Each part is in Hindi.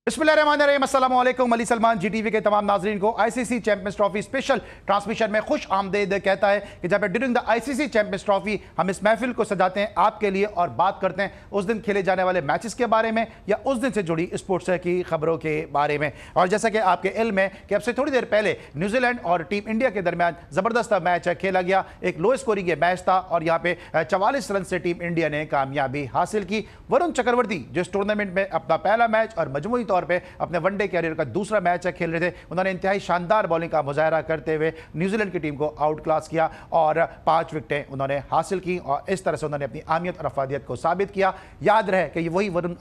बिस्मिल्लाहिर्रहमानिर्रहीम, अस्सलामु अलैकुम। अली सलमान जीटीवी के तमाम नाजरीन को ICC champions trophy special transmission में खुश आमदेद कहता है कि जब during the ICC champions trophy हम इस महफिल को सजाते हैं आपके लिए और बात करते हैं उस दिन खेले जाने वाले मैचेस के बारे में या उस दिन से जुड़ी स्पोर्ट्स की खबरों के बारे में। और जैसा कि आपके इल्म है कि अब से थोड़ी देर पहले न्यूजीलैंड और टीम इंडिया के दरमियान ज़बरदस्त मैच खेला गया। एक लो स्कोरिंग मैच था और यहाँ पे 44 रन से टीम इंडिया ने कामयाबी हासिल की। वरुण चक्रवर्ती जो इस टूर्नामेंट में अपना पहला मैच और मजमूई तौर पर अपने वनडे कैरियर का दूसरा मैच खेल रहे थे, उन्होंने इंतहाई शानदार बॉलिंग का मुजाहरा करते हुए न्यूजीलैंड की टीम को आउट क्लास किया और 5 विकेटें उन्होंने हासिल की और इस तरह से उन्होंने अपनी अहमियत और अफादियत को साबित किया। याद रहे कि ये वही वरुण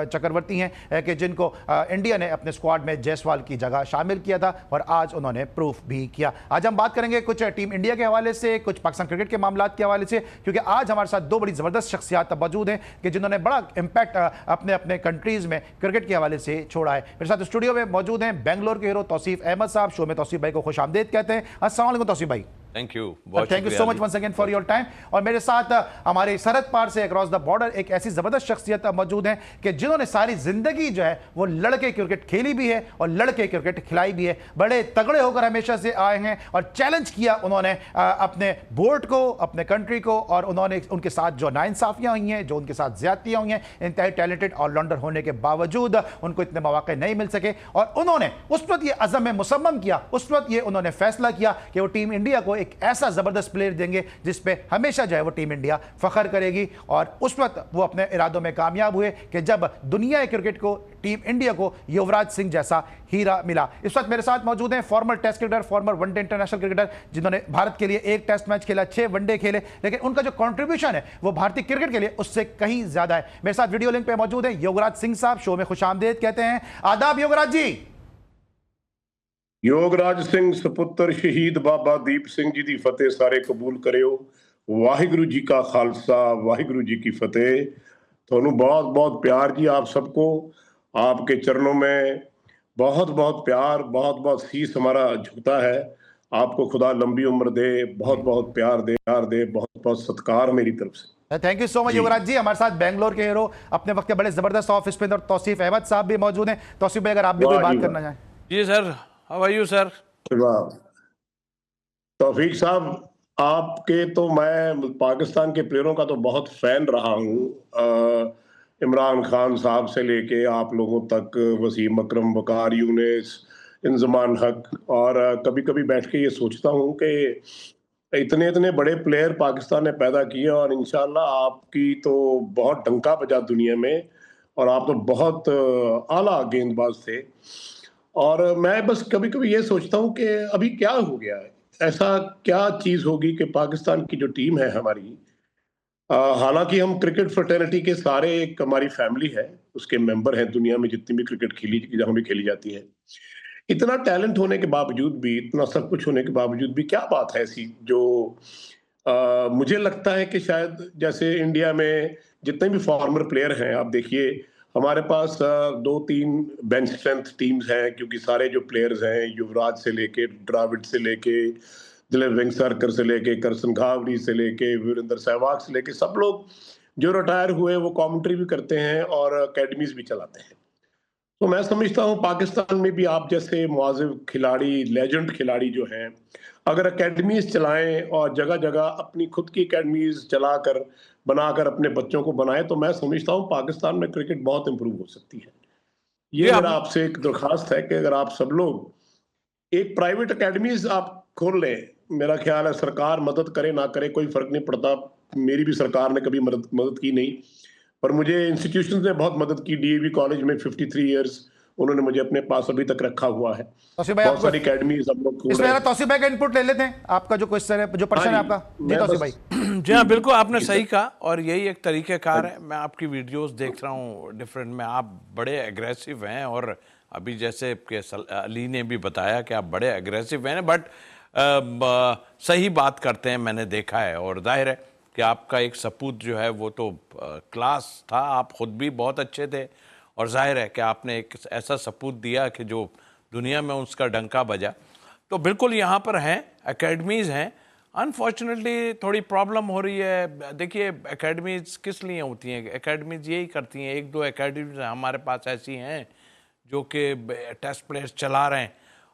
चक्रवर्ती हैं कि जिनको इंडिया ने अपने स्क्वाड में जायसवाल की जगह शामिल किया था और आज उन्होंने प्रूफ भी किया। आज हम बात करेंगे कुछ टीम इंडिया के हवाले से, कुछ पाकिस्तान क्रिकेट के मामला के हवाले से, क्योंकि आज हमारे साथ दो बड़ी ज़बरदस्त शख्सियात मौजूद हैं कि जिन्होंने बड़ा इंपैक्ट अपने अपने कंट्रीज़ में क्रिकेट के हवाले से छोड़ा है। मेरे साथ स्टूडियो में मौजूद हैं बेंगलोर के हीरो तौसीफ अहमद साहब। शो में तौसीफ भाई को खुश आमदेद कहते हैं। अस्सलाम वालेकुम तौसीफ भाई। Thank you so much once again for your time. और मेरे साथ हमारे सरहद पार से अक्रॉस द बॉर्डर एक ऐसी जबरदस्त शख्सियत मौजूद हैं कि जिन्होंने सारी जिंदगी जो है वो लड़के क्रिकेट खेली भी है और लड़के क्रिकेट खिलाई भी है। बड़े तगड़े होकर हमेशा से आए हैं और चैलेंज किया उन्होंने अपने बोर्ड को, अपने कंट्री को, और उन्होंने उनके साथ जो नाइंसाफियां हुई हैं, जो उनके साथ ज्यादतियां हुई हैं, इंतहाई टैलेंटेड ऑलराउंडर होने के बावजूद उनको इतने मौके नहीं मिल सके और उन्होंने उस वक्त ये अज़म में मुसम्मम किया, उस वक्त ये उन्होंने फैसला किया कि वो टीम इंडिया को एक ऐसा जबरदस्त प्लेयर देंगे जिस पे हमेशा जो है वो टीम इंडिया फखर करेगी। और उस वक्त वो अपने इरादों में कामयाब हुए कि जब दुनिया क्रिकेट को, टीम इंडिया को युवराज सिंह जैसा हीरा मिला। इस वक्त मेरे साथ मौजूद हैं former test cricketer, former one day international cricketer, जिन्होंने भारत के लिए एक टेस्ट मैच खेला, 6 वनडे खेले, लेकिन उनका जो कंट्रीब्यूशन है वो भारतीय क्रिकेट के लिए उससे कहीं ज्यादा है। मेरे साथ वीडियो लिंक पे मौजूद है योगराज सिंह साहब। शो में खुश आमदेद कहते हैं। आदाब योगराज जी। योगराज सिंह सपुत्र शहीद बाबा दीप सिंह जी की फतेह सारे कबूल करियो। वाहिगुरु जी का खालसा, वाहिगुरु जी की फतेह। थोनू बहुत बहुत प्यार जी, आप सबको आपके चरणों में बहुत बहुत प्यार, बहुत बहुत शीश हमारा झुकता है। आपको खुदा लंबी उम्र दे, बहुत बहुत प्यार दे, बहुत बहुत सत्कार मेरी तरफ से। थैंक यू सो मच युवराज जी। हमारे साथ बेंगलोर के हीरो, अपने वक्त के बड़े जबरदस्त ऑफ स्पिनर तौसीफ अहमद साहब भी मौजूद हैं। तौसीफ भाई, अगर आप भी कोई बात करना चाहें। जी sir, how are you sir? Taufiq Sahab, आपके तो मैं पाकिस्तान के प्लेयरों का तो बहुत फैन रहा हूँ। इमरान खान साहब से लेके आप लोगों तक, वसीम अकरम, वकार यूनिस, इंजमान हक, और कभी कभी बैठ के ये सोचता हूँ कि इतने इतने बड़े प्लेयर पाकिस्तान ने पैदा किए और इंशाल्लाह आपकी तो बहुत डंका बजा दुनिया में, और आप तो बहुत आला गेंदबाज थे। और मैं बस कभी कभी ये सोचता हूँ कि अभी क्या हो गया है, ऐसा क्या चीज होगी कि पाकिस्तान की जो टीम है हमारी, हालांकि हम क्रिकेट फ्रेटर्निटी के सारे, एक हमारी फैमिली है, उसके मेंबर हैं, दुनिया में जितनी भी क्रिकेट खेली, जहां भी खेली जाती है, इतना टैलेंट होने के बावजूद भी, इतना सब कुछ होने के बावजूद भी क्या बात है ऐसी जो मुझे लगता है कि शायद जैसे इंडिया में जितने भी फॉर्मर प्लेयर हैं, आप देखिए हमारे पास 2-3 बेंच स्ट्रेंथ टीम्स हैं, क्योंकि सारे जो प्लेयर्स हैं, युवराज से लेके, द्राविड से लेके, दिलीप वेंगसरकर से लेके, करसन घावरी से लेके, वीरेंद्र सहवाग से लेके, सब लोग जो रिटायर हुए वो कमेंट्री भी करते हैं और अकेडमीज भी चलाते हैं। तो मैं समझता हूँ पाकिस्तान में भी आप जैसे मुआजिब खिलाड़ी, लेजेंड खिलाड़ी जो हैं, अगर एकेडमीज चलाएं और जगह जगह अपनी खुद की एकेडमीज चलाकर, बनाकर अपने बच्चों को बनाएं, तो मैं समझता हूँ पाकिस्तान में क्रिकेट बहुत इंप्रूव हो सकती है। ये मेरा आपसे एक दरखास्त है कि अगर आप सब लोग एक प्राइवेट एकेडमीज आप खोल लें, मेरा ख्याल है सरकार मदद करे ना करे कोई फर्क नहीं पड़ता। मेरी भी सरकार ने कभी मदद की नहीं, पर मुझे इंस्टीट्यूशंस ने बहुत मदद की। डीएवी कॉलेज में 53 इयर्स उन्होंने मुझे अपने पास अभी तक रखा हुआ है। बहुत सारी अकेडमीज हम लोग खोल रहे हैं। तौसीफ भाई का इनपुट ले लेते हैं, आपका जो क्वेश्चन है, जो प्रश्न है आपका। जी तौसीफ भाई। जी हाँ, बिल्कुल आपने सही कहा और यही एक तरीक़ेकार है। मैं आपकी वीडियोस देख रहा हूँ डिफरेंट में, आप बड़े एग्रेसिव हैं और अभी जैसे कि अली ने भी बताया कि आप बड़े एग्रेसिव हैं, बट सही बात करते हैं, मैंने देखा है। और जाहिर है कि आपका एक सपूत जो है वो तो क्लास था, आप ख़ुद भी बहुत अच्छे थे और जाहिर है कि आपने एक ऐसा सपूत दिया कि जो दुनिया में उसका डंका बजा। तो बिल्कुल यहाँ पर हैं, एकेडमीज़ हैं। अनफॉर्चुनेटली थोड़ी प्रॉब्लम हो रही है। देखिए एकेडमीज़ किस लिए होती हैं? एकेडमीज़ यही करती हैं, 1-2 एकेडमीज़ हमारे पास ऐसी हैं जो कि टेस्ट प्लेयर्स चला रहे हैं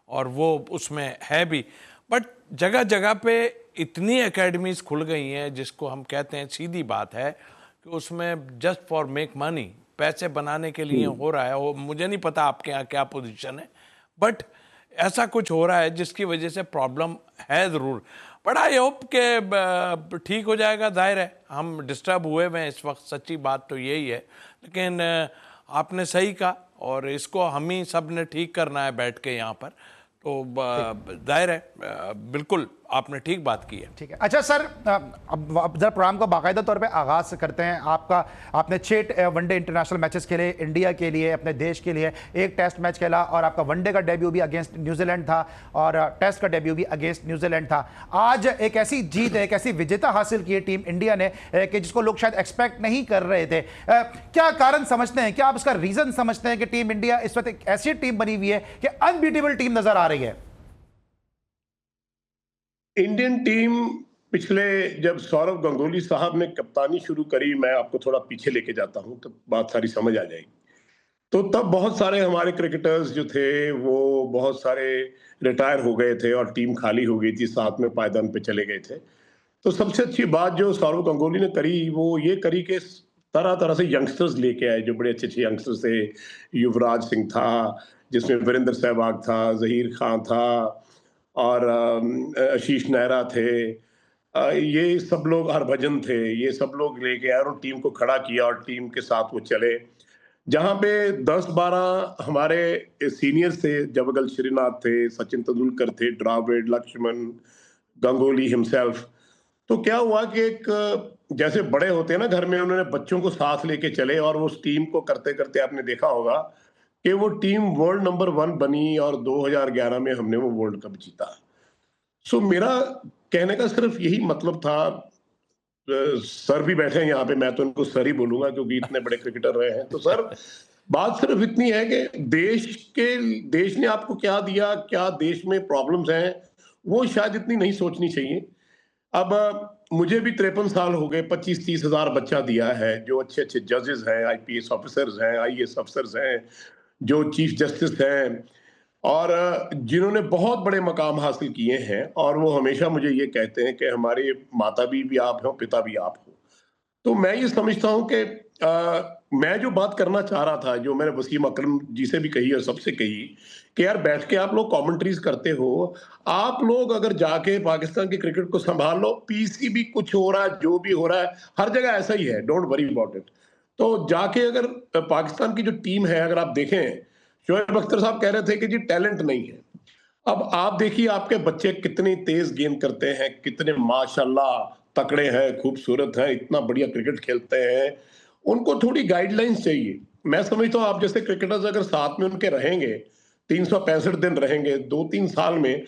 और वो उसमें है भी, बट जगह जगह पे इतनी एकेडमीज खुल गई हैं जिसको हम कहते हैं, सीधी बात है कि उसमें जस्ट फॉर मेक मनी, पैसे बनाने के लिए हो रहा है। वो मुझे नहीं पता आपके यहाँ क्या पोजीशन है, बट ऐसा कुछ हो रहा है जिसकी वजह से प्रॉब्लम है ज़रूर। बट आई होप के ठीक हो जाएगा। जाहिर है हम डिस्टर्ब हुए हुए हैं इस वक्त, सच्ची बात तो यही है, लेकिन आपने सही कहा और इसको हम ही सब ने ठीक करना है बैठ के यहाँ पर। तो जाहिर है बिल्कुल आपने ठीक बात की है। ठीक है। अच्छा सर, अब जरा प्रोग्राम को बाकायदा तौर पे आगाज करते हैं। आपने 6 वनडे इंटरनेशनल मैचेस खेले इंडिया के लिए, अपने देश के लिए, 1 टेस्ट मैच खेला और आपका वनडे का डेब्यू भी अगेंस्ट न्यूजीलैंड था और टेस्ट का डेब्यू भी अगेंस्ट न्यूजीलैंड था। आज एक ऐसी जीत है, एक ऐसी विजेता हासिल की है टीम इंडिया ने कि जिसको लोग शायद एक्सपेक्ट नहीं कर रहे थे। क्या कारण समझते हैं, क्या आप इसका रीजन समझते हैं कि टीम इंडिया इस वक्त एक ऐसी टीम बनी हुई है कि अनबीटेबल टीम नजर आ रही है? इंडियन टीम पिछले, जब सौरव गंगोली साहब ने कप्तानी शुरू करी, मैं आपको थोड़ा पीछे लेके जाता हूं तो बात सारी समझ आ जाएगी। तो तब बहुत सारे हमारे क्रिकेटर्स जो थे वो बहुत सारे रिटायर हो गए थे और टीम खाली हो गई थी, साथ में पायदान पे चले गए थे। तो सबसे अच्छी बात जो सौरव गंगोली ने करी वो ये करी कि तरह तरह से यंगस्टर्स लेके आए, जो बड़े अच्छे अच्छे यंगस्टर्स थे। युवराज सिंह था, जिसमें वीरेंद्र सहवाग था, जहीर खान था और आशीष नेहरा थे, ये सब लोग, हरभजन थे, ये सब लोग लेके आए और टीम को खड़ा किया और टीम के साथ वो चले। जहां पे 10-12 हमारे सीनियर्स थे, जवागल श्रीनाथ थे, सचिन तेंदुलकर थे, द्रविड़, लक्ष्मण, गंगोली हिमसेल्फ। तो क्या हुआ कि एक जैसे बड़े होते हैं ना घर में, उन्होंने बच्चों को साथ लेके चले और उस टीम को करते करते आपने देखा होगा कि वो टीम वर्ल्ड नंबर 1 बनी और 2011 में हमने वो वर्ल्ड कप जीता। सो मेरा कहने का सिर्फ यही मतलब था। सर भी बैठे हैं यहाँ पे, मैं तो उनको सर ही बोलूंगा क्योंकि इतने बड़े क्रिकेटर रहे हैं। तो सर, बात सिर्फ इतनी है कि देश ने आपको क्या दिया, क्या देश में प्रॉब्लम्स हैं, वो शायद इतनी नहीं सोचनी चाहिए। अब मुझे भी 53 साल हो गए, 25-30 हजार बच्चा दिया है, जो अच्छे अच्छे जजेस हैं, आईपीएस ऑफिसर्स हैं, आईएएस ऑफिसर्स हैं, जो चीफ जस्टिस हैं और जिन्होंने बहुत बड़े मकाम हासिल किए हैं, और वो हमेशा मुझे ये कहते हैं कि हमारे माता भी आप हो, पिता भी आप हो। तो मैं ये समझता हूं कि मैं जो बात करना चाह रहा था, जो मैंने वसीम अकरम जी से भी कही और सबसे कही, कि यार बैठ के आप लोग कमेंट्रीज करते हो, आप लोग अगर जाके पाकिस्तान की क्रिकेट को संभाल लो, पीसीबी कुछ हो रहा है, जो भी हो रहा है हर जगह ऐसा ही है, डोंट वरी अबाउट इट। तो जाके अगर पाकिस्तान की जो टीम है, अगर आप देखें, शोएब अख्तर साहब कह रहे थे कि जी टैलेंट नहीं है। अब आप देखिए आपके बच्चे कितनी तेज गेंद करते हैं, कितने माशाल्लाह तकड़े हैं, खूबसूरत हैं, इतना बढ़िया क्रिकेट खेलते हैं। उनको थोड़ी गाइडलाइंस चाहिए। मैं समझता हूँ आप जैसे क्रिकेटर्स अगर साथ में उनके रहेंगे, 365 दिन रहेंगे, 2-3 साल में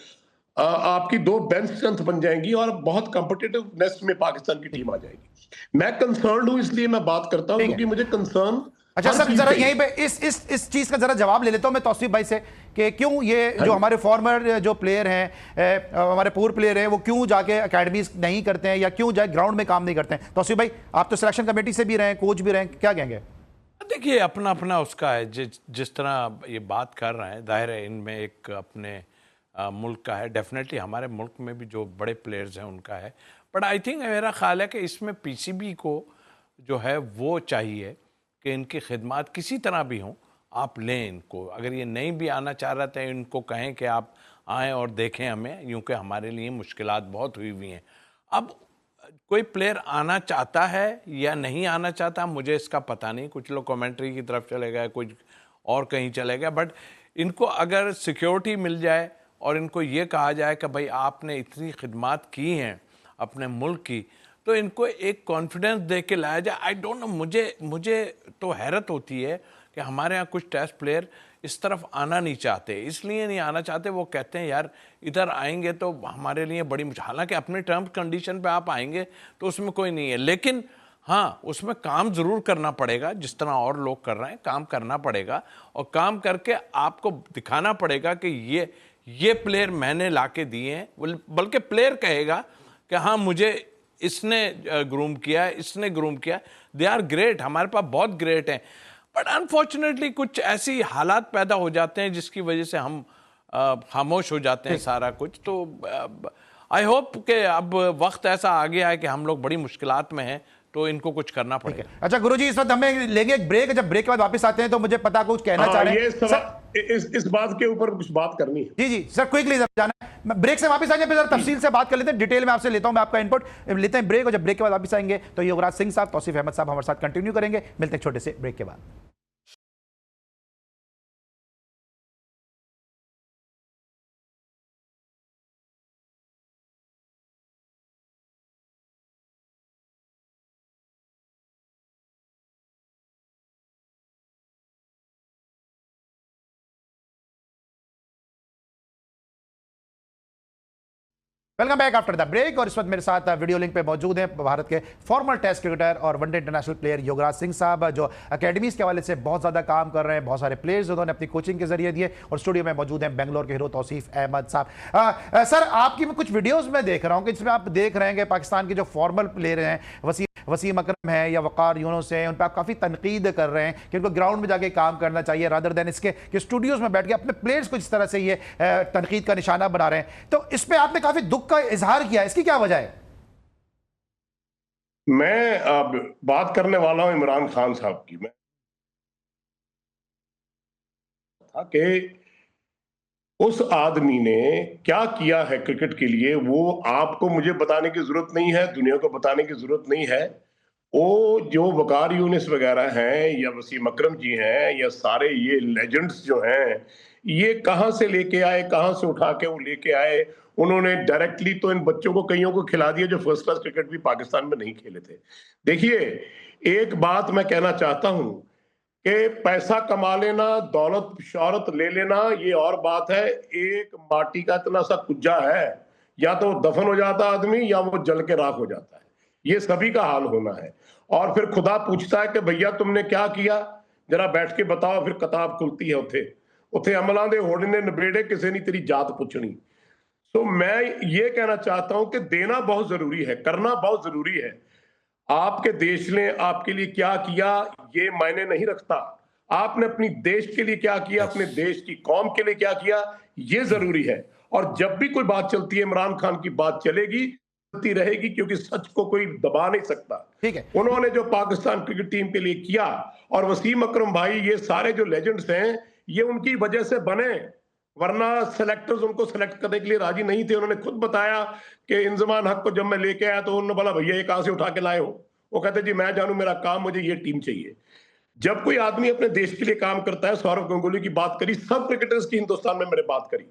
आपकी 2 बेंच स्ट्रेंथ बन जाएंगी और बहुत कॉम्पिटिटिवनेस में पाकिस्तान की टीम आ जाएगी। मैं कंसर्न हूं, इसलिए मैं बात करता हूं क्योंकि मुझे कंसर्न। अच्छा सर, जरा यहीं पे इस चीज का जरा जवाब ले लेता हूं मैं तौसीफ भाई से कि क्यों ये जो हमारे फॉर्मर जो प्लेयर हैं, हमारे पूर्व प्लेयर हैं, वो क्यों जाके एकेडमीज नहीं करते हैं या क्यों जाके ग्राउंड में काम नहीं करते हैं? तौसीफ भाई, आप तो सिलेक्शन कमेटी से भी रहे, कोच भी रहे, क्या कहेंगे? देखिए अपना अपना उसका है, जिस तरह ये बात कर रहे हैं, जाहिर है इनमें एक अपने मुल्क का है, डेफिनेटली हमारे मुल्क में भी जो बड़े प्लेयर्स हैं उनका है, बट आई थिंक मेरा ख्याल है कि इसमें पीसीबी को जो है वो चाहिए कि इनकी खिदमत किसी तरह भी हों, आप लें इनको। अगर ये नहीं भी आना चाह रहे थे, इनको कहें कि आप आएँ और देखें हमें, यूँ कि हमारे लिए मुश्किलात बहुत हुई हुई हैं। अब कोई प्लेयर आना चाहता है या नहीं आना चाहता, मुझे इसका पता नहीं। कुछ लोग कमेंट्री की तरफ चले गए, कुछ और कहीं चले गए, बट इनको अगर सिक्योरिटी मिल जाए और इनको ये कहा जाए कि भाई आपने इतनी खिदमत की हैं अपने मुल्क की, तो इनको एक कॉन्फिडेंस दे के लाया जाए। आई डोंट नो, मुझे तो हैरत होती है कि हमारे यहाँ कुछ टेस्ट प्लेयर इस तरफ आना नहीं चाहते। इसलिए नहीं आना चाहते, वो कहते हैं यार इधर आएंगे तो हमारे लिए बड़ी मुश्किल, हालांकि अपने टर्म्स कंडीशन पे आप आएंगे तो उसमें कोई नहीं है, लेकिन हाँ उसमें काम ज़रूर करना पड़ेगा, जिस तरह और लोग कर रहे हैं काम करना पड़ेगा, और काम करके आपको दिखाना पड़ेगा कि ये प्लेयर मैंने ला के दिए हैं। बल्कि प्लेयर कहेगा कि हाँ मुझे इसने ग्रूम किया, इसने ग्रूम किया। दे आर ग्रेट, हमारे पास बहुत ग्रेट हैं, बट अनफॉर्चुनेटली कुछ ऐसी हालात पैदा हो जाते हैं जिसकी वजह से हम खामोश हो जाते हैं सारा कुछ। तो आई होप कि अब वक्त ऐसा आ गया है कि हम लोग बड़ी मुश्किलात में हैं, तो इनको कुछ करना पड़ेगा। अच्छा गुरुजी, इस वक्त हमें लेंगे एक ब्रेक। जब ब्रेक के बाद वापस आते हैं तो मुझे पता कुछ कहना चाह रहे हैं इस बात के ऊपर कुछ बात करनी है। जी जी सर, क्विकली जाना है, ब्रेक से वापस आएंगे फिर तफसील से बात कर लेते हैं, डिटेल में आपसे लेता हूं मैं आपका इनपुट, लेते हैं ब्रेक, और जब ब्रेक के बाद वापस आएंगे तो युवराज सिंह साहब, तौसीफ अहमद साहब हमारे साथ कंटिन्यू करेंगे। मिलते हैं छोटे से ब्रेक के बाद। Welcome back after the break. और इस वक्त मेरे साथ वीडियो लिंक पे मौजूद हैं भारत के फॉर्मर टेस्ट क्रिकेटर और one day international player Yuvraj Singh साहब, जो अकेडमीज के हवाले से बहुत ज़्यादा काम कर रहे हैं। बहुत सारे प्लेयर्स उन्होंने अपनी कोचिंग के जरिए दिए। और स्टूडियो में मौजूद हैं बेंगलोर के हीरो तौसीफ अहमद साहब। सर, आपकी मैं कुछ वीडियोज़ में देख रहा हूँ कि जिसमें आप देख रहे हैं कि पाकिस्तान के जो फॉर्मल प्लेयर हैं, वसीम अकरम है या वकार यूनुस है, उन पर आप काफ़ी तनकीद कर रहे हैं कि उनको ग्राउंड में जाके काम करना चाहिए रादर देन इसके कि स्टूडियोज़ में बैठ के अपने प्लेयर्स को इस तरह से ये तनकीद का निशाना बना रहे हैं। तो इस पर आपने काफ़ी दुख का इजहार किया, इसकी क्या वजह है? मैं अब बात करने वाला हूं इमरान खान साहब की। मैं था कि उस आदमी ने क्या किया है क्रिकेट के लिए, वो आपको मुझे बताने की जरूरत नहीं है, दुनिया को बताने की जरूरत नहीं है। वो जो वकार यूनिस वगैरह हैं या वसीम अकरम जी हैं या सारे ये लेजेंड्स जो हैं, ये कहां से लेके आए, कहां से उठा के वो लेके आए। उन्होंने डायरेक्टली तो इन बच्चों को कईयों को खिला दिया जो फर्स्ट क्लास क्रिकेट भी पाकिस्तान में नहीं खेले थे। देखिए, एक बात मैं कहना चाहता हूं कि पैसा कमा लेना, दौलत शौहरत ले लेना, ये और बात है। एक माटी का इतना सा कुज्जा है, या तो दफन हो जाता आदमी या वो जल के राख हो जाता है। ये सभी का हाल होना है। और फिर खुदा पूछता है कि भैया तुमने क्या किया, जरा बैठ के बताओ। फिर किताब खुलती है उथे उथे अमलां दे होड़ ने नबेड़े, किसी ने तेरी जात पूछनी। तो मैं ये कहना चाहता हूं कि देना बहुत जरूरी है, करना बहुत जरूरी है। आपके देश ने आपके लिए क्या किया ये मायने नहीं रखता, आपने अपनी देश के लिए क्या किया, अपने देश की कौम के लिए क्या किया, ये जरूरी है। और जब भी कोई बात चलती है, इमरान खान की बात चलेगी, चलती रहेगी, क्योंकि सच को कोई दबा नहीं सकता। ठीक है, उन्होंने जो पाकिस्तान क्रिकेट टीम के लिए किया, और वसीम अकरम भाई, ये सारे जो लेजेंड्स हैं, ये उनकी वजह से बने, वरना सेलेक्टर्स उनको सेलेक्ट करने के लिए राजी नहीं थे। उन्होंने खुद बताया कि इंजमान हक को जब मैं लेके आया तो उन्होंने बोला भैया ये कहां से उठा के लाए हो। वो कहते जी मैं जानू, मेरा काम, मुझे ये टीम चाहिए। जब कोई आदमी अपने देश के लिए काम करता है, सौरव गंगुली की बात करी, सब क्रिकेटर्स की हिंदुस्तान में मैंने बात करी,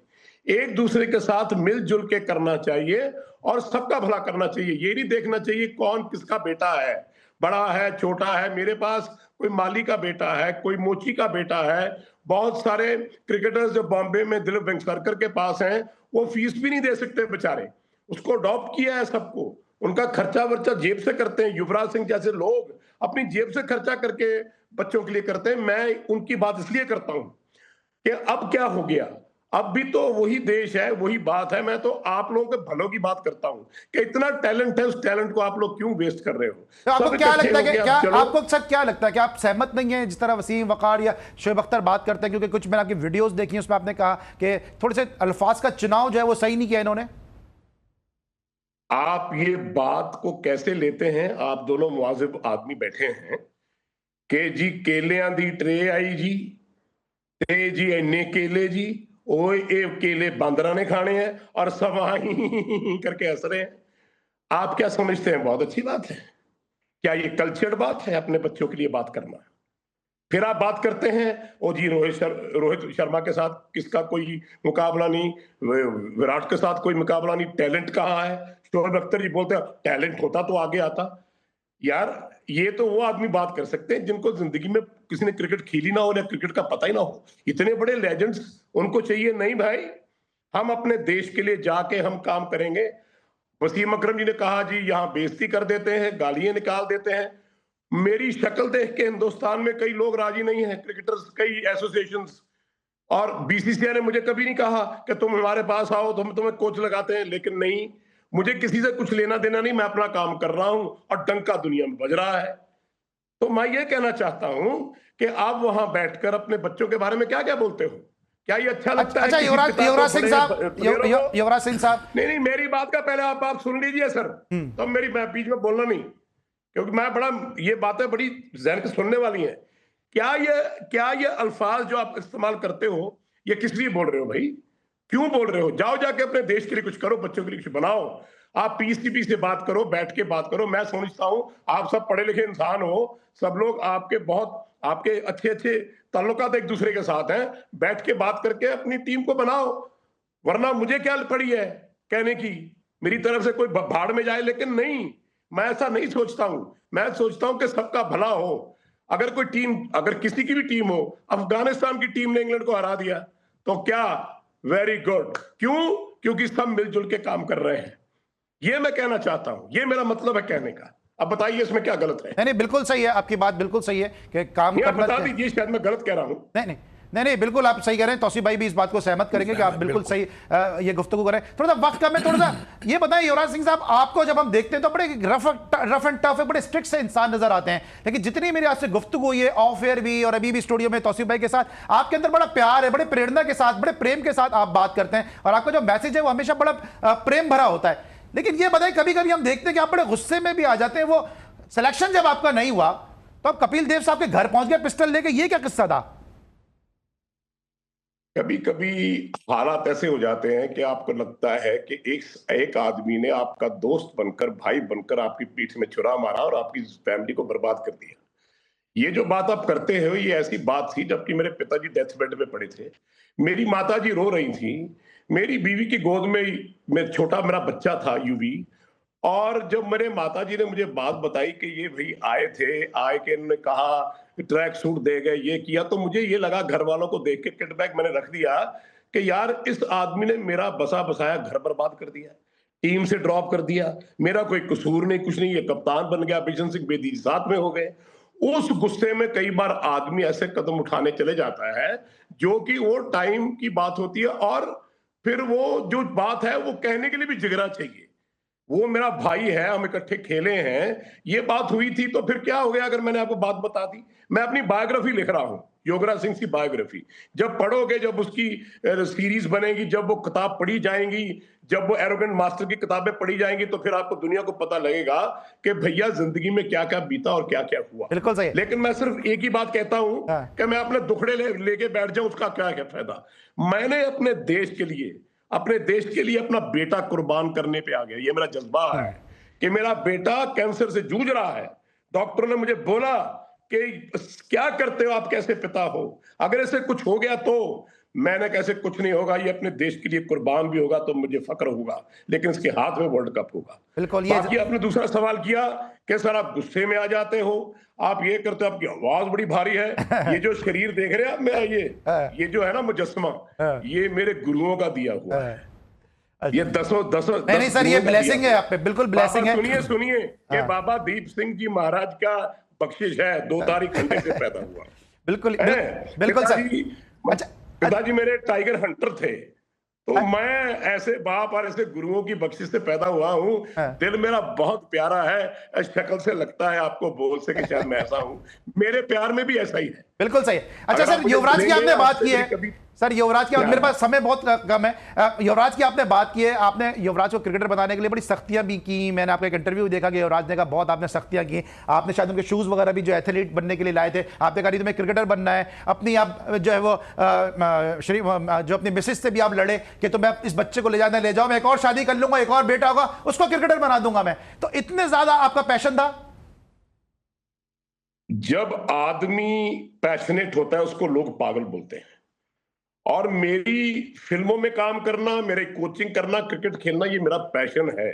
एक दूसरे के साथ मिलजुल के करना चाहिए और सबका भला करना चाहिए। ये नहीं देखना चाहिए कौन किसका बेटा है, बड़ा है छोटा है। मेरे पास कोई माली का बेटा है, कोई मोची का बेटा है। बहुत सारे क्रिकेटर्स जो बॉम्बे में दिलीप वेंगसरकर के पास हैं, वो फीस भी नहीं दे सकते बेचारे, उसको अडॉप्ट किया है सबको, उनका खर्चा वर्चा जेब से करते हैं। युवराज सिंह जैसे लोग अपनी जेब से खर्चा करके बच्चों के लिए करते हैं। मैं उनकी बात इसलिए करता हूं कि अब क्या हो गया, अब भी तो वही देश है, वही बात है। मैं तो आप लोगों के भलों की बात करता हूं कि इतना टैलेंट है, उस टैलेंट को आप लोग क्यों वेस्ट कर रहे हो। तो आपको क्या लगता है कि आपको सर क्या लगता है कि आप सहमत नहीं है जिस तरह वसीम, वकार या शोएब अख्तर बात करते हैं? क्योंकि कुछ मैंने आपकी वीडियोस देखी हैं, उसमें आपने कहा कि थोड़े से अल्फाज का चुनाव जो है वो सही नहीं किया इन्होंने। आप ये बात को कैसे लेते हैं? आप दोनों मुआजिब आदमी बैठे हैं कि जी केलियां दी ट्रे आई जी, ते जी इन्ने केले जी, ओए ये केले बांदरा ने खाने हैं, और सब करके हंस रहे हैं। आप क्या समझते हैं बहुत अच्छी बात है? क्या ये कल्चर्ड बात है अपने बच्चों के लिए बात करना? फिर आप बात करते हैं ओ जी रोहित शर्मा के साथ किसका कोई मुकाबला नहीं, विराट के साथ कोई मुकाबला नहीं, टैलेंट कहाँ है? शोएब अख्तर जी बोलते हैं टैलेंट होता तो आगे आता। यार ये तो वो आदमी बात कर सकते हैं जिनको जिंदगी में किसी ने क्रिकेट खेली ना हो या क्रिकेट का पता ही ना हो। इतने बड़े लेजेंड्स उनको चाहिए नहीं भाई। हम अपने देश के लिए जाके हम काम करेंगे। वसीम अकरम जी ने कहा जी यहाँ बेइज्जती कर देते हैं, गालियां निकाल देते हैं। मेरी शक्ल देख के हिंदुस्तान में कई लोग राजी नहीं है, क्रिकेटर्स, कई एसोसिएशंस, और बीसीसीआई ने मुझे कभी नहीं कहा कि तुम हमारे पास आओ तो हम तुम्हें कोच लगाते हैं। लेकिन नहीं, मुझे किसी से कुछ लेना देना नहीं, मैं अपना काम कर रहा हूं और डंका दुनिया में बज रहा है। तो मैं ये कहना चाहता हूं कि आप वहां बैठकर अपने बच्चों के बारे में क्या क्या बोलते हो? क्या ये अच्छा लगता है? अच्छा, किसी युवराज पिता को युवराज सिंह बड़े साहब, प्लेयरों को? युवराज सिंह साहब, नहीं नहीं, मेरी बात का पहले आप बात सुन लीजिए सर, तब मैं बीच में बोलना नहीं, क्योंकि मैं बड़ा, ये बातें बड़ी जहन से सुनने वाली हैं। क्या ये अल्फाज जो आप इस्तेमाल करते हो, ये किस लिए बोल रहे हो भाई? क्यों बोल रहे हो? जाओ जाके अपने देश के लिए कुछ करो, बच्चों के लिए कुछ बनाओ। आप पीसीबी से बात करो, बैठ के बात करो। मैं समझता हूं आप सब पढ़े लिखे इंसान हो, सब लोग आपके अच्छे अच्छे ताल्लुकात एक दूसरे के साथ हैं। बैठ के बात करके अपनी टीम को बनाओ, वरना मुझे क्या पड़ी है कहने की, मेरी तरफ से कोई भाड़ में जाए। लेकिन नहीं, मैं ऐसा नहीं सोचता हूं। मैं सोचता हूं कि सबका भला हो। अगर कोई टीम, अगर किसी की भी टीम हो, अफगानिस्तान की टीम ने इंग्लैंड को हरा दिया तो क्या, वेरी गुड। क्यों? क्योंकि सब मिलजुल के काम कर रहे हैं। ये मैं कहना चाहता हूं, ये मेरा मतलब है कहने का। अब बताइए इसमें क्या गलत है? नहीं नहीं, बिल्कुल सही है, आपकी बात बिल्कुल सही है कि काम ये आप करना। बता दीजिए, शायद मैं गलत कह रहा हूं। नहीं नहीं नहीं नहीं, बिल्कुल आप सही कह रहे हैं। तौसीफ भाई भी इस बात को सहमत करेंगे कि आप बिल्कुल सही ये गुफ्तगू करें। थोड़ा सा वक्त कम है, थोड़ा सा ये बताएं युवराज सिंह साहब, आपको जब हम देखते हैं तो बड़े रफ एंड टफ है, बड़े स्ट्रिक्ट से इंसान नजर आते हैं, लेकिन जितनी मेरी आपसे गुफ्तगू हुई है ऑफ एयर भी और अभी भी स्टूडियो में तौसीफ भाई के साथ, आपके अंदर बड़ा प्यार है, बड़े प्रेरणा के साथ, बड़े प्रेम के साथ आप बात करते हैं और आपका जो मैसेज है वो हमेशा बड़ा प्रेम भरा होता है। लेकिन ये बताएं, कभी कभी हम देखते हैं कि आप बड़े गुस्से में भी आ जाते हैं। वो सिलेक्शन जब आपका नहीं हुआ तो आप कपिल देव साहब के घर पहुंच गए पिस्टल लेके, ये क्या किस्सा था? कभी कभी हालात ऐसे हो जाते हैं कि आपको लगता है कि एक आदमी ने आपका दोस्त बनकर, भाई बनकर आपकी पीठ में छुरा मारा और आपकी फैमिली को बर्बाद कर दिया। ये जो बात आप करते हो, ये ऐसी बात थी जबकि मेरे पिताजी डेथ बेड पे पड़े थे, मेरी माताजी रो रही थी, मेरी बीवी की गोद में छोटा मेरा बच्चा था यूवी। और जब मेरे माताजी ने मुझे बात बताई कि ये भाई आए थे, आए के इन्होंने कहा ट्रैक सूट दे गए, ये किया, तो मुझे ये लगा, घर वालों को देख के किट बैग मैंने रख दिया कि यार इस आदमी ने मेरा बसा बसाया घर बर्बाद कर दिया, टीम से ड्रॉप कर दिया, मेरा कोई कसूर नहीं, कुछ नहीं, ये कप्तान बन गया, बिशन सिंह बेदी साथ में हो गए। उस गुस्से में कई बार आदमी ऐसे कदम उठाने चले जाता है जो कि वो टाइम की बात होती है, और फिर वो जो बात है वो कहने के लिए भी जिगरा चाहिए। वो मेरा भाई है, हम इकट्ठे खेले हैं, ये बात हुई थी, तो फिर क्या हो गया अगर मैंने आपको बात बता दी? मैं अपनी बायोग्राफी लिख रहा हूं, योगराज सिंह की बायोग्राफी। जब पढ़ोगे, जब उसकी सीरीज बनेगी, जब वो किताब पढ़ी जाएंगी, जब वो एरोगेंट मास्टर की किताबें पढ़ी जाएंगी, तो फिर आपको दुनिया को पता लगेगा कि भैया जिंदगी में क्या क्या बीता और क्या क्या हुआ। बिल्कुल सही है। लेकिन मैं सिर्फ एक ही बात कहता हूं कि मैं अपने दुखड़े लेके बैठ जाऊं, उसका क्या क्या फायदा? मैंने अपने देश के लिए अपना बेटा कुर्बान करने पे आ गया। ये मेरा जज्बा है कि मेरा बेटा कैंसर से जूझ रहा है। डॉक्टर ने मुझे बोला कि क्या करते हो आप, कैसे पिता हो, अगर इसे कुछ हो गया तो? मैंने कैसे कुछ नहीं होगा, ये अपने देश के लिए कुर्बान भी होगा तो मुझे फक्र होगा, लेकिन इसके हाथ में वर्ल्ड कप होगा। बिल्कुल। बाकी आपने दूसरा सवाल किया कि सर आप गुस्से में आ जाते हो, आप ये करते हो, आपकी आवाज बड़ी भारी है। ये जो शरीर देख रहे हैं आप मेरा, ये जो है ना मुजस्समा, ये मेरे गुरुओं का दिया हुआ है। ये दसों नहीं सर, ये ब्लेसिंग है आप पे, बिल्कुल ब्लेसिंग है। सुनिए कि बाबा दीप सिंह जी महाराज का बख्शिश है, 2 तारीख घंटे से पैदा हुआ। बिल्कुल बिल्कुल सर। अच्छा, पिताजी मेरे टाइगर हंटर थे, तो मैं ऐसे बाप और ऐसे गुरुओं की बख्शिश से पैदा हुआ हूँ। दिल मेरा बहुत प्यारा है, शक्ल से लगता है आपको बोल से कि शायद मैं ऐसा हूँ, मेरे प्यार में भी ऐसा ही है। बिल्कुल सही है। अच्छा सर, युवराज की आपने बात की है, सर युवराज की, मेरे पास समय बहुत कम है। युवराज की आपने बात की है, आपने युवराज को क्रिकेटर बनाने के लिए बड़ी सख्तियां भी की। मैंने आपका एक इंटरव्यू देखा कि युवराज ने कहा बहुत आपने सख्तियां की, आपने शायद उनके शूज वगैरह भी जो एथलीट बनने के लिए लाए थे, आपने कहा नहीं तुम्हें क्रिकेटर बनना है। अपनी आप जो है वो जो अपनी मिसेज से भी आप लड़े कि तो मैं इस बच्चे को ले जाओ, मैं एक और शादी कर लूंगा, एक और बेटा होगा, उसको क्रिकेटर बना दूंगा मैं। तो इतने ज्यादा आपका पैशन था? जब आदमी पैशनेट होता है उसको लोग पागल बोलते हैं, और मेरी फिल्मों में काम करना, मेरे कोचिंग करना, क्रिकेट खेलना, ये मेरा पैशन है।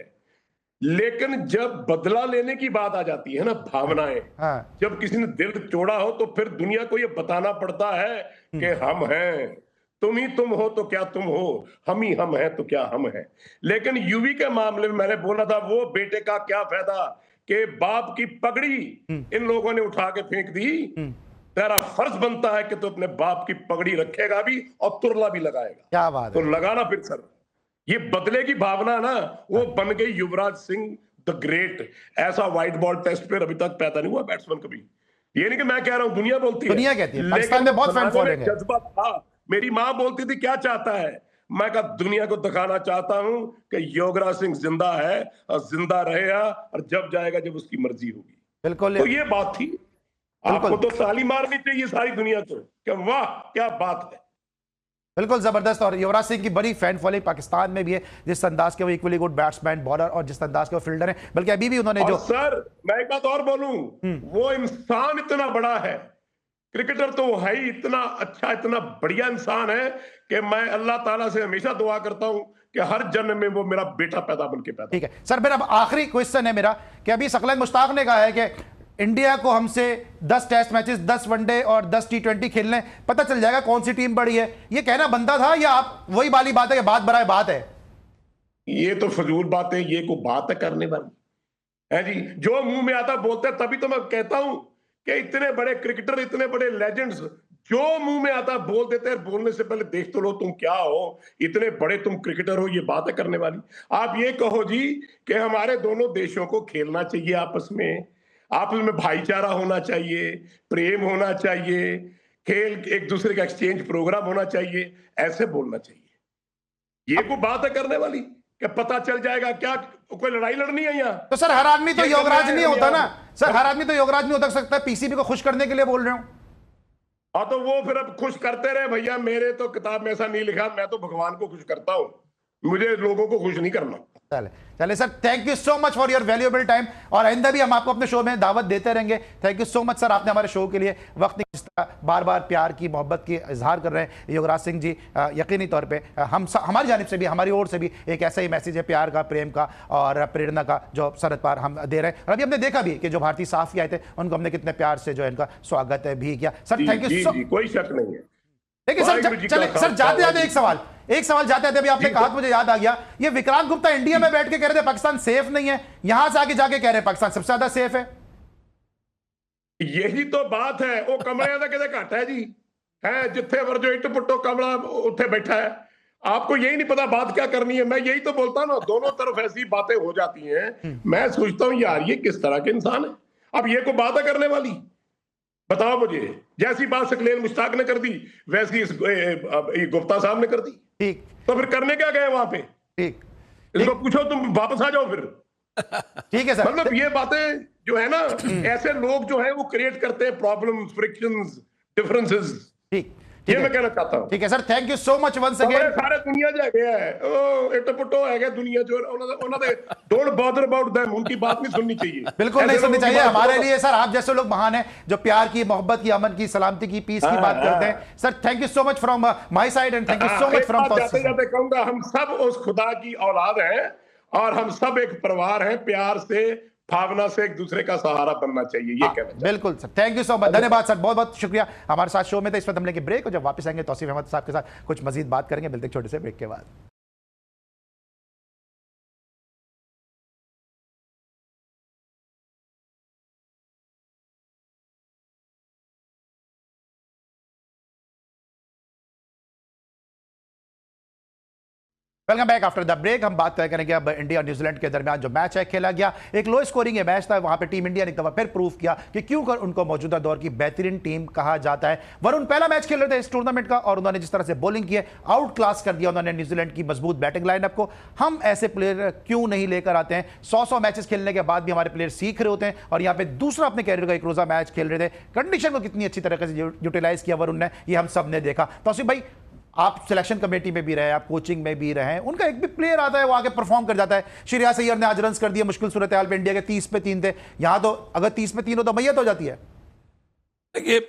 लेकिन जब बदला लेने की बात आ जाती है ना, भावनाएं, जब किसी ने दिल तोड़ा हो, तो फिर दुनिया को ये बताना पड़ता है कि हम हैं, तुम ही तुम हो तो क्या तुम हो, हम ही हम हैं तो क्या हम हैं। लेकिन यूवी के मामले में मैंने बोला था, वो बेटे का क्या फायदा कि बाप की पगड़ी इन लोगों ने उठा के फेंक दी। तेरा फर्ज बनता है कि तू अपने बाप की पगड़ी रखेगा भी और तुरला भी लगाएगा। क्या बात तो है। लगाना फिर सर, ये बदले की भावना ना, वो बन गई युवराज सिंह द ग्रेट। ऐसा व्हाइट बॉल टेस्ट पे अभी तक पैदा नहीं हुआ बैट्समैन कभी। ये नहीं कि मैं कह रहा हूं, दुनिया बोलती है। दुनिया कहती है, लेकिन पाकिस्तान में बहुत फैन बनाने में फॉलोइंग है। जज्बा था। मेरी माँ बोलती थी क्या चाहता है, मैं कहा दुनिया को दिखाना चाहता हूं कि योगराज सिंह जिंदा है और जिंदा रहेगा, और जब जाएगा जब उसकी मर्जी होगी। बिल्कुल तो ये बात थी। आपको बिल्कुल तो ताली मारनी चाहिए सारी दुनिया को कि वाह क्या बात है। बिल्कुल जबरदस्त। और युवराज सिंह की बड़ी फैन फॉलोइंग पाकिस्तान में भी है, जिस अंदाज के वो इक्वली गुड बैट्समैन, बॉलर और जिस अंदाज के वो फील्डर है। बल्कि अभी भी उन्होंने और जो सर मैं एक बात और बोलूं, वो इंसान इतना बड़ा है, क्रिकेटर तो वो है ही इतना अच्छा, इतना बढ़िया इंसान है कि मैं अल्लाह ताला से हमेशा दुआ करता हूं कि हर जन्म में वो मेरा बेटा पैदा बन के पैदा। ठीक है सर, फिर अब आखिरी क्वेश्चन है मेरा कि अभी सकलैन मुश्ताक ने कहा है कि इंडिया को हमसे 10 टेस्ट मैचेस, 10 वनडे और 10 T20 खेलने, पता चल जाएगा कौन सी टीम बड़ी है। ये कहना बनता था या आप वही वाली बात है कि बात बराए बात है? ये तो फजूल बात है, ये को बात है करने वाली है जी। जो मुंह में आता बोलते हैं, तभी तो मैं कहता हूं कि इतने बड़े क्रिकेटर, इतने बड़े लेजेंड्स जो मुंह में आता बोल देते हैं। बोलने से पहले देख तो लो तुम क्या हो, इतने बड़े तुम क्रिकेटर हो, ये बात है करने वाली। आप ये कहो जी कि हमारे दोनों देशों को खेलना चाहिए आपस में, आपस में भाईचारा होना चाहिए, प्रेम होना चाहिए, खेल एक दूसरे का एक्सचेंज प्रोग्राम होना चाहिए, ऐसे बोलना चाहिए। ये को बात है करने वाली कि पता चल जाएगा क्या, कोई लड़ाई लड़नी है यहाँ? तो सर हर आदमी तो ये योगराज करना नहीं है होता दुनिया ना में। सर, हर आदमी तो योगराज नहीं हो सकता। पीसीबी को खुश करने के लिए बोल रहे हो। हाँ तो वो फिर अब खुश करते रहे भैया, मेरे तो किताब में ऐसा नहीं लिखा, मैं तो भगवान को खुश करता हूं, मुझे लोगों को खुश नहीं करना। चले चले sir, thank you so much for your valuable time. और आइंदा भी हम आपको अपने शो में दावत देते रहेंगे। Thank you so much sir, आपने हमारे शो के लिए वक्त निकाला। जिस तरह बार बार प्यार की, मोहब्बत की इजहार कर रहे हैं योगराज सिंह जी, यकीनी तौर पे हमारी जानिब से भी, हमारी ओर से भी एक ऐसा ही मैसेज है प्यार का, प्रेम का और प्रेरणा का, जो सरहद पार हम दे रहे हैं। और अभी हमने देखा भी कि जो भारतीय साफी आए थे उनको हमने कितने प्यार से जो है इनका स्वागत भी किया। सर थैंक यू सो। कोई शक नहीं है। देखिए सर, चले सर, जाते जाते एक सवाल जाते जाते अभी आपने कहा तो मुझे याद आ गया। ये विक्रांत गुप्ता इंडिया में बैठ के कह रहे थे पाकिस्तान सेफ नहीं है, यहां से आगे जाके कह रहे हैं पाकिस्तान सबसे ज्यादा सेफ है। यही तो बात है। वो कमरे का कितने घट है जी, है जिथे वर जो इट पुट्टो कमला उत्थे बैठा है। आपको यही नहीं पता बात क्या करनी है। मैं यही तो बोलता हूं ना, दोनों तरफ ऐसी बातें हो जाती हैं। मैं सोचता हूं यार ये किस तरह के इंसान है। अब ये को बात करने वाली, बताओ मुझे। जैसी बात सकलेन मुश्ताक ने कर दी, वैसी इस गुप्ता साहब ने कर दी। ठीक, तो फिर करने क्या गए वहां पे? ठीक, इसको पूछो, तुम वापस आ जाओ फिर। ठीक है सर। मतलब ये बातें जो है ना, ऐसे लोग जो है वो क्रिएट करते हैं प्रॉब्लम्स, फ्रिक्शंस, डिफरेंसेस। ठीक, ये मैं कहना चाहता हूं। ठीक है sir, thank you so much once again. सारे दुनिया जा गया है, ओ इट पुट्टो है गया दुनिया जो उन्होंने डोंट बॉदर अबाउट देम, उनकी बात नहीं सुननी चाहिए। बिल्कुल नहीं सुननी चाहिए। हमारे लिए सर आप जैसे लोग महान हैं जो प्यार की, मोहब्बत की, अमन की, सलामती की, पीस की बात करते हैं। Sir thank you so much from my side and thank you so much from जाते जाते कहूंगा, हम सब उस खुदा की औलाद हैं और हम सब एक परिवार हैं। प्यार से, भावना से एक दूसरे का सहारा बनना चाहिए, ये कहना। बिल्कुल sir, thank you so much, धन्यवाद सर, बहुत बहुत शुक्रिया हमारे साथ शो में थे। इस वक्त हम लेंगे ब्रेक और जब वापस आएंगे तौसीफ अहमद साहब के साथ कुछ मजीद बात करेंगे। मिलते हैं छोटे से ब्रेक के बाद। Welcome back after the break. हम बात करेंगे अब इंडिया और न्यूजीलैंड के दरमियान जो मैच है खेला गया, एक लो स्कोरिंग मैच था। वहां पे टीम इंडिया ने एक दफा फिर प्रूव किया कि क्यों कर उनको मौजूदा दौर की बेहतरीन टीम कहा जाता है। वरुण पहला मैच खेल रहे थे इस टूर्नामेंट का और उन्होंने जिस तरह से बॉलिंग की है, आउट क्लास कर दिया उन्होंने न्यूजीलैंड की मजबूत बैटिंग लाइनअप को। हम ऐसे प्लेयर क्यों नहीं लेकर आते हैं? 100 मैचेस खेलने के बाद भी हमारे प्लेयर सीख रहे होते हैं और यहाँ पे दूसरा अपने कैरियर का एक रोजा मैच खेल रहे थे। कंडीशन को कितनी अच्छी तरीके से यूटिलाइज किया वरुण ने, ये हम सब ने देखा। तौसीफ भाई, आप सिलेक्शन कमेटी में भी रहे, आप कोचिंग में भी रहे, उनका एक भी प्लेयर आता है वो आगे परफॉर्म कर जाता है। श्रेयस अय्यर ने आज रन कर दिया मुश्किल सूरत हाल पे, इंडिया के 30 पे 3 थे। यहां तो अगर 30 पे 3 हो तो मैयत हो जाती है। देखिए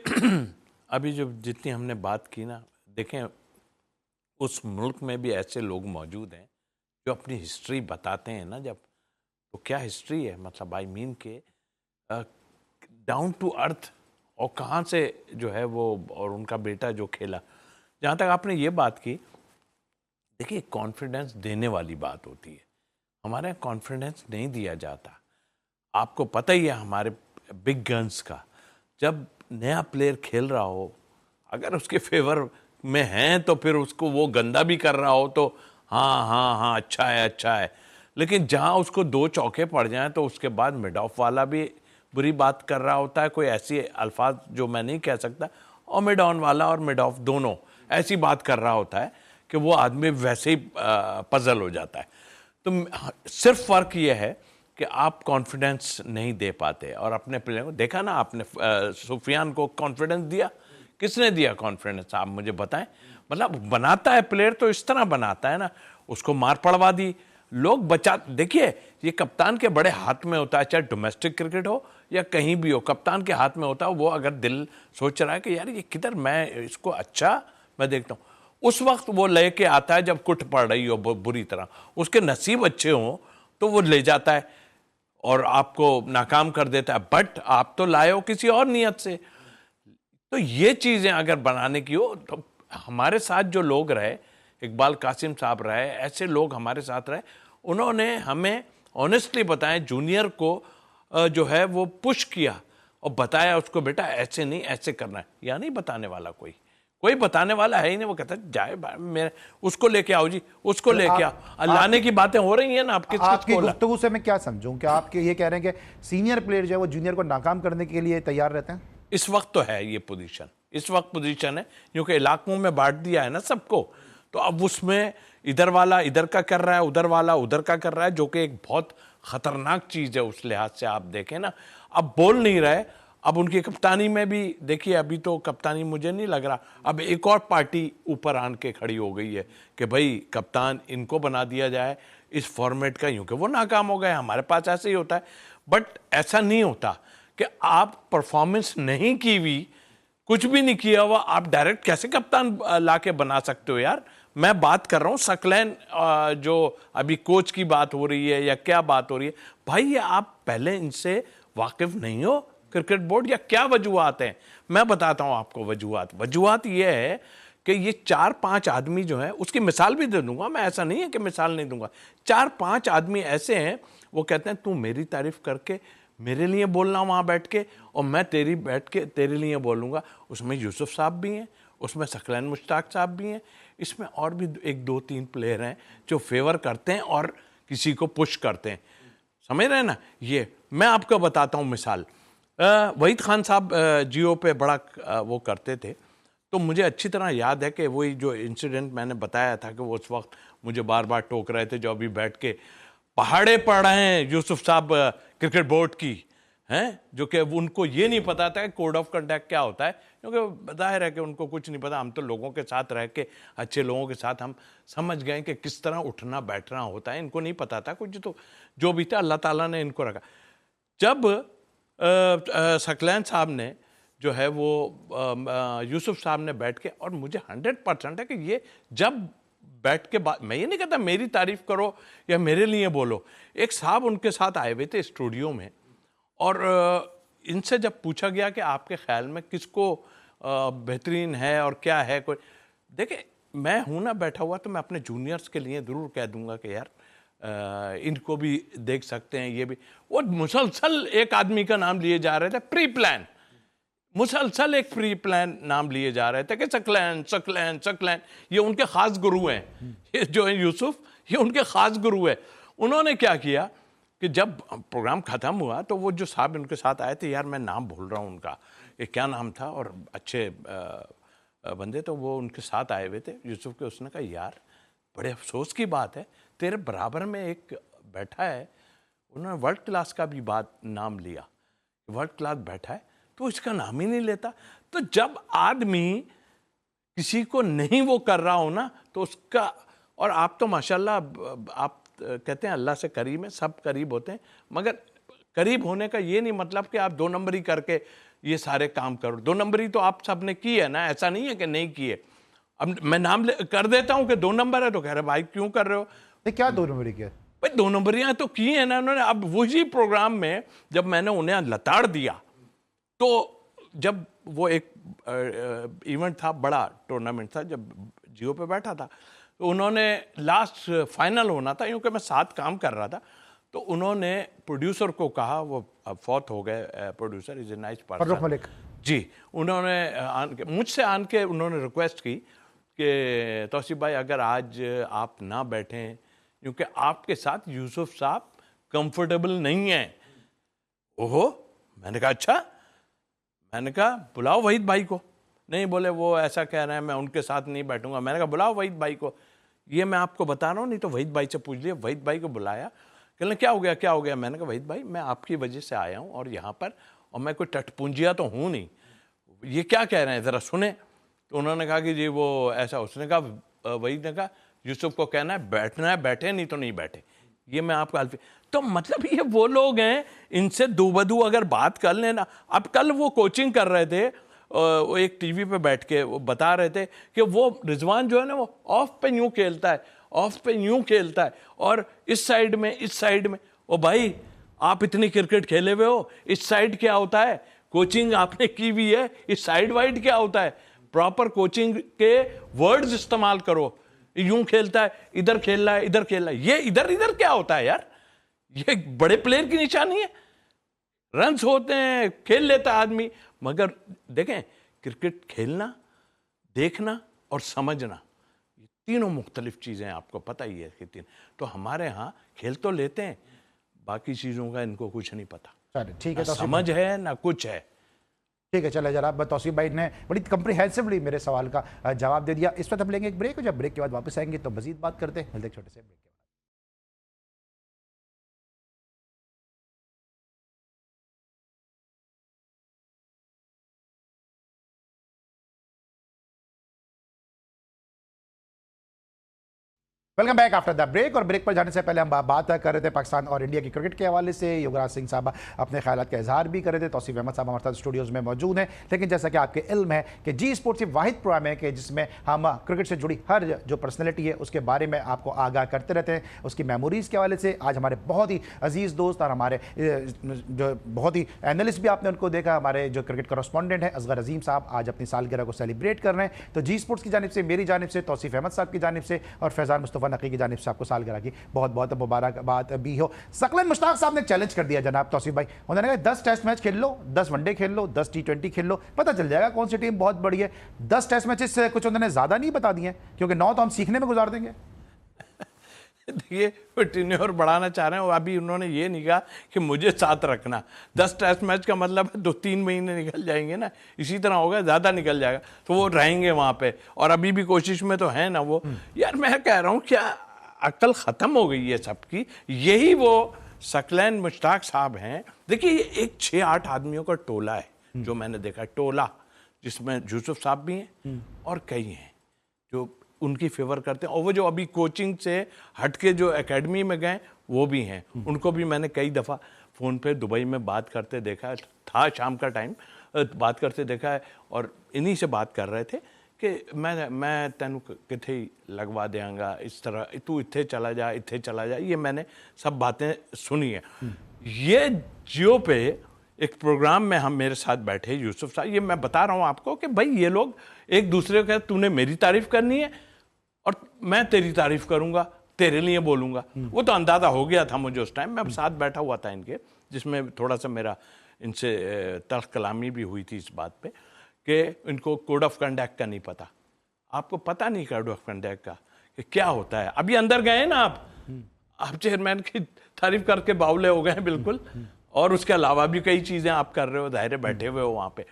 अभी जो जितनी हमने बात की ना, देखें उस मुल्क में भी ऐसे लोग मौजूद हैं जो अपनी हिस्ट्री बताते हैं ना, जब तो क्या हिस्ट्री है, मतलब आई मीन के डाउन टू अर्थ, और कहाँ से जो है वो, और उनका बेटा जो खेला। जहाँ तक आपने ये बात की, देखिए कॉन्फिडेंस देने वाली बात होती है, हमारे यहाँ कॉन्फिडेंस नहीं दिया जाता। आपको पता ही है हमारे बिग गन्स का, जब नया प्लेयर खेल रहा हो, अगर उसके फेवर में हैं तो फिर उसको वो गंदा भी कर रहा हो तो हाँ हाँ हाँ अच्छा है, अच्छा है। लेकिन जहाँ उसको 2 चौके पड़ जाएं तो उसके बाद मिड ऑफ वाला भी बुरी बात कर रहा होता है, कोई ऐसी अल्फाज जो मैं नहीं कह सकता, और मिड ऑन वाला और मिड ऑफ दोनों ऐसी बात कर रहा होता है कि वो आदमी वैसे ही पजल हो जाता है। तो सिर्फ फ़र्क ये है कि आप कॉन्फिडेंस नहीं दे पाते। और अपने प्लेयर को देखा ना आपने, सुफियान को कॉन्फिडेंस दिया, किसने दिया कॉन्फिडेंस आप मुझे बताएं। मतलब बनाता है प्लेयर तो इस तरह बनाता है ना, उसको मार पड़वा दी, लोग बचा। देखिए ये कप्तान के बड़े हाथ में होता है, चाहे डोमेस्टिक क्रिकेट हो या कहीं भी हो, कप्तान के हाथ में होता है। वो अगर दिल सोच रहा है कि यार ये किधर, मैं इसको अच्छा मैं देखता हूँ, उस वक्त वो लेके आता है जब कुट पड़ रही हो बुरी तरह, उसके नसीब अच्छे हों तो वो ले जाता है और आपको नाकाम कर देता है। बट आप तो लाए हो किसी और नियत से। तो ये चीज़ें अगर बनाने की हो तो हमारे साथ जो लोग रहे, इकबाल कासिम साहब रहे, ऐसे लोग हमारे साथ रहे, उन्होंने हमें ऑनेस्टली बताएं, जूनियर को जो है वो पुश किया और बताया उसको, बेटा ऐसे नहीं ऐसे करना है। या नहीं बताने वाला कोई बताने वाला है ही नहीं। वो कहता है जाए मेरे, उसको लेके आओ जी, उसको लेके आओ। लाने की बातें हो रही हैं ना, आप आपकी गुफ्तगू से मैं क्या समझूं, क्या आप ये कह रहे हैं कि सीनियर प्लेयर जो है वो जूनियर को नाकाम करने के लिए तैयार रहते हैं? इस वक्त तो है ये पोजीशन, इस वक्त पोजीशन है, क्योंकि इलाकों में बांट दिया है ना सबको। तो अब उसमें इधर वाला इधर का कर रहा है, उधर वाला उधर का कर रहा है, जो कि एक बहुत खतरनाक चीज़ है उस लिहाज से। आप देखें ना, अब बोल नहीं रहे। अब उनकी कप्तानी में भी देखिए, अभी तो कप्तानी मुझे नहीं लग रहा, अब एक और पार्टी ऊपर आन के खड़ी हो गई है कि भाई कप्तान इनको बना दिया जाए इस फॉर्मेट का, यूँ कि वो नाकाम हो गए। हमारे पास ऐसे ही होता है। बट ऐसा नहीं होता कि आप परफॉर्मेंस नहीं की हुई, कुछ भी नहीं किया हुआ, आप डायरेक्ट कैसे कप्तान ला के बना सकते हो यार। मैं बात कर रहा हूँ सकलैन, जो अभी कोच की बात हो रही है या क्या बात हो रही है, भाई ये आप पहले इनसे वाकिफ नहीं हो क्रिकेट बोर्ड, या क्या वजूहत हैं? मैं बताता हूँ आपको वजूहत ये है कि ये 4-5 आदमी जो हैं, उसकी मिसाल भी दे दूंगा मैं, ऐसा नहीं है कि मिसाल नहीं दूंगा। 4-5 आदमी ऐसे हैं, वो कहते हैं तू मेरी तारीफ करके मेरे लिए बोलना वहाँ बैठ के, और मैं तेरी बैठ के तेरे लिए बोलूँगा। उसमें यूसुफ साहब भी हैं, उसमें सकलैन मुश्ताक साहब भी हैं, इसमें और भी 1-2-3 प्लेयर हैं जो फेवर करते हैं और किसी को पुश करते हैं। समझ रहे हैं ना? ये मैं आपको बताता हूँ मिसाल। वहीद खान साहब जियो पे बड़ा वो करते थे, तो मुझे अच्छी तरह याद है कि वही जो इंसिडेंट मैंने बताया था कि वो उस वक्त मुझे बार बार टोक रहे थे, जो अभी बैठ के पहाड़े पढ़ रहे हैं यूसुफ साहब क्रिकेट बोर्ड की हैं, जो कि उनको ये नहीं पता था कि कोड ऑफ कंडक्ट क्या होता है, क्योंकि जाहिर है कि उनको कुछ नहीं पता। हम तो लोगों के साथ रह के, अच्छे लोगों के साथ हम समझ गए कि किस तरह उठना बैठना होता है। इनको नहीं पता था कुछ, तो जो भी था अल्लाह ताला ने इनको रखा। जब सकलैन साहब ने जो है वो यूसुफ साहब ने बैठ के, और मुझे 100% है कि ये जब बैठ के बात, मैं ये नहीं कहता मेरी तारीफ करो या मेरे लिए बोलो, एक साहब उनके साथ आए हुए थे स्टूडियो में, और इनसे जब पूछा गया कि आपके ख्याल में किसको बेहतरीन है और क्या है, कोई देखिए मैं हूं ना बैठा हुआ, तो मैं अपने जूनियर्स के लिए ज़रूर कह दूंगा कि यार इनको भी देख सकते हैं। ये भी वो मुसलसल एक आदमी का नाम लिए जा रहे थे, प्री प्लान, मुसलसल एक प्री प्लान नाम लिए जा रहे थे कि सकलैन सकलैन सकलैन, ये उनके खास गुरु हैं। ये जो है यूसुफ, ये उनके खास गुरु है। उन्होंने क्या किया कि जब प्रोग्राम ख़त्म हुआ तो वो जो साहब उनके साथ आए थे, यार मैं नाम भूल रहा हूँ उनका, ये क्या नाम था, और अच्छे बंदे, तो वो उनके साथ आए हुए थे यूसुफ के। उसने कहा यार बड़े अफसोस की बात है, तेरे बराबर में एक बैठा है, उन्होंने वर्ल्ड क्लास का भी नाम लिया, वर्ल्ड क्लास बैठा है, तो इसका नाम ही नहीं लेता। तो जब आदमी किसी को नहीं वो कर रहा हो ना, तो उसका, और आप तो माशाल्लाह, आप कहते हैं अल्लाह से करीब है, सब करीब होते हैं, मगर करीब होने का ये नहीं मतलब कि आप 2 नंबरी करके ये सारे काम करो। 2 नंबरी तो आप सब ने की है ना, ऐसा नहीं है कि नहीं किए। अब मैं नाम कर देता हूं कि 2 नंबर है, तो कह रहे भाई क्यों कर रहे हो? क्या 2 नंबरी किया? भाई 2 नंबरियां तो की है ना उन्होंने। अब वही प्रोग्राम में जब मैंने उन्हें लताड़ दिया, तो जब वो एक इवेंट था, बड़ा टूर्नामेंट था, जब जियो पे बैठा था, तो उन्होंने लास्ट फाइनल होना था, क्योंकि मैं साथ काम कर रहा था, तो उन्होंने प्रोड्यूसर को कहा, वो अब फौत हो गए producer, is a nice person जी, उन्होंने मुझसे आन के उन्होंने रिक्वेस्ट की कि तौसीफ भाई अगर आज आप ना बैठें, क्योंकि आपके साथ यूसुफ साहब कंफर्टेबल नहीं हैं। ओहो, मैंने कहा अच्छा, मैंने कहा बुलाओ वहीद भाई को। नहीं, बोले वो ऐसा कह रहे हैं, मैं उनके साथ नहीं बैठूंगा। मैंने कहा बुलाओ वहीद भाई को, ये मैं आपको बता रहा हूँ, नहीं तो वहीद भाई से पूछ लिया। वहीद भाई को बुलाया, कहने क्या हो गया क्या हो गया। मैंने कहा वहीद भाई मैं आपकी वजह से आया हूँ और यहाँ पर, और मैं कोई टटपुंजिया तो हूँ नहीं, ये क्या कह रहे हैं ज़रा सुने। तो उन्होंने कहा कि जी वो ऐसा, उसने कहा, वहीद ने कहा यूसुफ को कहना है बैठना है बैठे, नहीं तो नहीं बैठे। ये मैं आपको अल्फी, तो मतलब ये वो लोग हैं, इनसे दो बदू अगर बात कर लेना। अब कल वो कोचिंग कर रहे थे, वो एक टीवी पे बैठ के वो बता रहे थे कि वो रिजवान जो है ना वो ऑफ पे यूं खेलता है, ऑफ पे यूं खेलता है, और इस साइड में, इस साइड में। ओ भाई आप इतनी क्रिकेट खेले हुए हो, इस साइड क्या होता है, कोचिंग आपने की हुई है, इस साइड वाइड क्या होता है, प्रॉपर कोचिंग के वर्ड्स इस्तेमाल करो। यूं खेलता है, इधर खेल रहा है, इधर खेल रहा है, ये इधर इधर क्या होता है यार, ये बड़े प्लेयर की निशानी है। रन्स होते हैं, खेल लेता है आदमी, मगर देखें क्रिकेट खेलना, देखना और समझना, ये तीनों मुख्तलिफ चीज़ें हैं, आपको पता ही है कि तीन। तो हमारे यहाँ खेल तो लेते हैं, बाकी चीज़ों का इनको कुछ नहीं पता। ठीक है, ना समझ है ना कुछ है। ठीक है, चले जनाब तौसीफ भाई ने बड़ी कम्प्रिहेंसिवली मेरे सवाल का जवाब दे दिया। इस वक्त हम लेंगे एक ब्रेक, और जब ब्रेक के बाद वापस आएंगे तो मजीद बात करते हैं। मिलते हैं छोटे से ब्रेक के बाद। Welcome back after the break. और ब्रेक पर जाने से पहले हम बात कर रहे थे पाकिस्तान और इंडिया की क्रिकेट के हवाले से। युवराज सिंह साहब अपने ख्यालात का इजहार भी कर रहे थे। तौसीफ अहमद साहब हमारे साथ स्टूडियोज़ में मौजूद हैं। लेकिन जैसा कि आपके इल्म है कि जी स्पोर्ट्स एक वाहिद प्रोग्राम है कि जिसमें हम क्रिकेट से जुड़ी हर जो पर्सनैलिटी है उसके बारे में आपको आगाह करते रहते हैं, उसकी मेमोरीज़ के हवाले से। आज हमारे बहुत ही अजीज़ दोस्त और हमारे जो बहुत ही एनालिस्ट भी आपने उनको देखा, हमारे जो क्रिकेट करस्पॉन्डेंट हैं असगर अजीम साहब, आज अपनी सालगिरह को सेलिब्रेट कर रहे हैं। तो जी स्पोर्ट्स की जानिब से, मेरी जानिब से, तौसीफ अहमद साहब की जानिब से और फैज़ान मुस्तफ़ा नकी की जानिब से आपको सालगिरह की बहुत बहुत मुबारकबाद भी हो। सकलन मुश्ताक साहब ने चैलेंज कर दिया जनाब तौसीफ भाई, उन्होंने कहा 10 टेस्ट मैच खेल लो, 10 वनडे खेल लो, 10 T20 खेल लो, पता चल जाएगा कौन सी टीम बहुत बड़ी है। 10 टेस्ट मैचेस कुछ उन्होंने ज्यादा नहीं बता दिए, क्योंकि 9 तो हम सीखने में गुजार देंगे। देखिए वो टेन्योर बढ़ाना चाह रहे हैं, और अभी उन्होंने ये नहीं कहा कि मुझे साथ रखना। 10 टेस्ट मैच का मतलब है 2-3 महीने निकल जाएंगे ना, इसी तरह होगा, ज़्यादा निकल जाएगा, तो वो रहेंगे वहाँ पे। और अभी भी कोशिश में तो है ना वो। यार मैं कह रहा हूँ क्या अक्ल ख़त्म हो गई है सबकी। यही वो सकलैन मुश्ताक साहब हैं। देखिए एक 6-8 आदमियों का टोला है जो मैंने देखा, टोला जिसमें यूसुफ साहब भी हैं और कई हैं जो उनकी फेवर करते हैं, और वो जो अभी कोचिंग से हट के जो एकेडमी में गए वो भी हैं। उनको भी मैंने कई दफ़ा फ़ोन पे दुबई में बात करते देखा था, शाम का टाइम बात करते देखा है, और इन्हीं से बात कर रहे थे कि मैं तेन किथे लगवा देंगा, इस तरह तू इत्थे चला जा, इत्थे चला जा। ये मैंने सब बातें सुनी है। ये जियो पे एक प्रोग्राम में हम मेरे साथ बैठे यूसुफ साहब, ये मैं बता रहा हूँ आपको कि भाई ये लोग एक दूसरे को, तूने मेरी तारीफ करनी है और मैं तेरी तारीफ करूंगा, तेरे लिए बोलूंगा। वो तो अंदाजा हो गया था मुझे उस टाइम, मैं साथ बैठा हुआ था इनके, जिसमें थोड़ा सा मेरा इनसे तल्ख कलामी भी हुई थी इस बात पे कि इनको कोड ऑफ कंडक्ट का नहीं पता। आपको पता नहीं कोड ऑफ कंडक्ट का कि क्या होता है। अभी अंदर गए ना आप चेयरमैन की तारीफ करके बावले हो गए बिल्कुल, और उसके अलावा भी कई चीज़ें आप कर रहे हो, दायरे बैठे हुए हो वहाँ पे।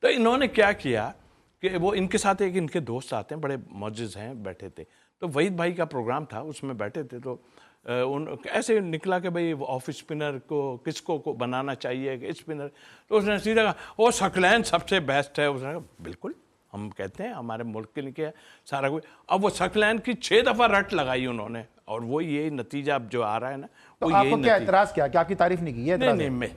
तो इन्होंने क्या किया कि वो इनके साथ एक इनके दोस्त आते हैं, बड़े मौजूद हैं, बैठे थे। तो वहीद भाई का प्रोग्राम था, उसमें बैठे थे। तो ऐसे निकला कि भाई ऑफ स्पिनर को किसको को बनाना चाहिए कि स्पिनर। तो उसने सीधा कहा वो सकलैन सबसे बेस्ट है। उसने कहा बिल्कुल, हम कहते हैं हमारे मुल्क के लिए सारा कुछ। अब वो सकलैन की 6 दफ़ा रट लगाई उन्होंने, और वो ये नतीजा अब जो आ रहा है ना, तो वो आपको क्या एतराज़ क्या, क्या आपकी तारीफ नहीं की? नहीं, मैं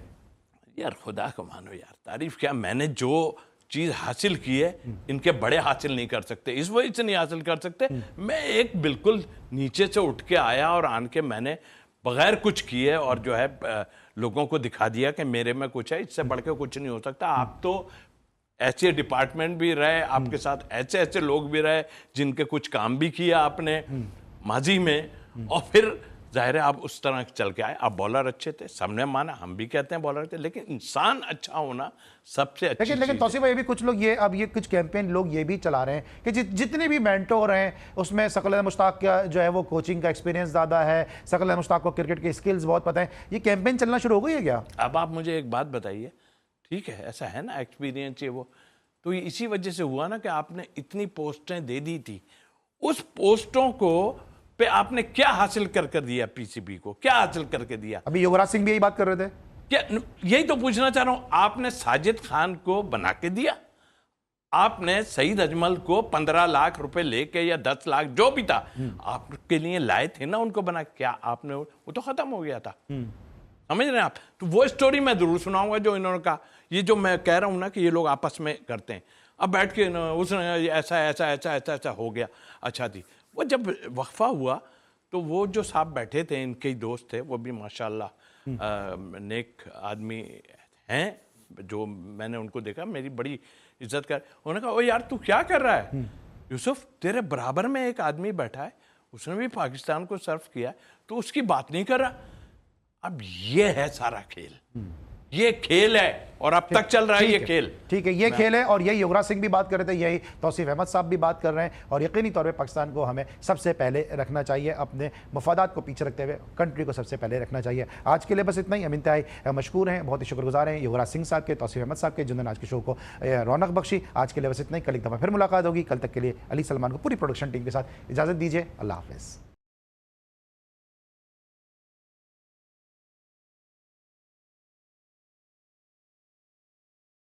यार खुदा को मानो यार, तारीफ क्या, मैंने जो चीज़ हासिल की है इनके बड़े हासिल नहीं कर सकते, इस वजह से नहीं हासिल कर सकते। मैं एक बिल्कुल नीचे से उठ के आया और आन के मैंने बगैर कुछ किए और जो है लोगों को दिखा दिया कि मेरे में कुछ है, इससे बढ़ के कुछ नहीं हो सकता। आप तो ऐसे डिपार्टमेंट भी रहे, आपके साथ ऐसे ऐसे लोग भी रहे जिनके कुछ काम भी किया आपने माजी में, और फिर जाहिर है आप उस तरह चल के आए। आप बॉलर अच्छे थे, सबने माना, हम भी कहते हैं बॉलर थे, लेकिन इंसान अच्छा होना सबसे अच्छी लेकिन तौसीफ भाई, भी कुछ लोग ये, अब ये कुछ कैंपेन लोग ये भी चला रहे हैं कि जितने भी मेंटोर हैं उसमें सकलैन मुश्ताक का जो है वो कोचिंग का एक्सपीरियंस ज़्यादा है, सकलैन मुश्ताक को क्रिकेट के स्किल्स बहुत पता है। ये कैंपेन चलना शुरू हो गई है क्या? अब आप मुझे एक बात बताइए, ठीक है, ऐसा है ना, एक्सपीरियंस है वो। तो ये इसी वजह से हुआ ना कि आपने इतनी पोस्टें दे दी थी। उस पोस्टों को पे आपने क्या हासिल कर दिया, पीसीबी को क्या हासिल करके दिया? अभी युवराज सिंह भी यही बात कर रहे थे। क्या, यही तो पूछना चाह रहा हूं। आपने साजिद खान को बना के दिया, आपने सईद अजमल को 15 लाख रुपए लेके या 10 लाख जो भी था आपके लिए लाए थे ना, उनको बना, क्या आपने वो तो खत्म हो गया था। समझ रहे हैं आप? तो वो स्टोरी मैं जरूर सुनाऊंगा जो इन्होंने कहा। ये जो मैं कह रहा हूं ना कि ये लोग आपस में करते हैं, अब बैठ के उसने ऐसा ऐसा ऐसा ऐसा ऐसा हो गया। अच्छा थी वो, जब वक्फा हुआ तो वो जो साहब बैठे थे, इनके ही दोस्त थे, वो भी माशाल्लाह नेक आदमी हैं, जो मैंने उनको देखा, मेरी बड़ी इज्जत कर। उन्होंने कहा, ओ यार तू क्या कर रहा है यूसुफ, तेरे बराबर में एक आदमी बैठा है, उसने भी पाकिस्तान को सर्व किया, तो उसकी बात नहीं कर रहा। अब ये है सारा खेल, ये खेल है और अब तक चल रहा है ये खेल। ठीक है, ये खेल है और यही युवराज सिंह भी बात कर रहे थे, यही तौसीफ अहमद साहब भी बात कर रहे हैं। और यकीनी तौर पे पाकिस्तान को हमें सबसे पहले रखना चाहिए, अपने मफादात को पीछे रखते हुए कंट्री को सबसे पहले रखना चाहिए। आज के लिए बस इतना ही। हम इंतहाई मशकूर हैं, बहुत ही शुक्रगुजार हैं युवराज सिंह साहब के, तौसीफ अहमद साहब के, जिन्होंने आज के शो को रौनक बख्शी। आज के लिए बस इतना ही। कल एक दफ़ा फिर मुलाकात होगी। कल तक के लिए अली सलमान को पूरी प्रोडक्शन टीम के साथ इजाज़त दीजिए। अल्लाह हाफिज़।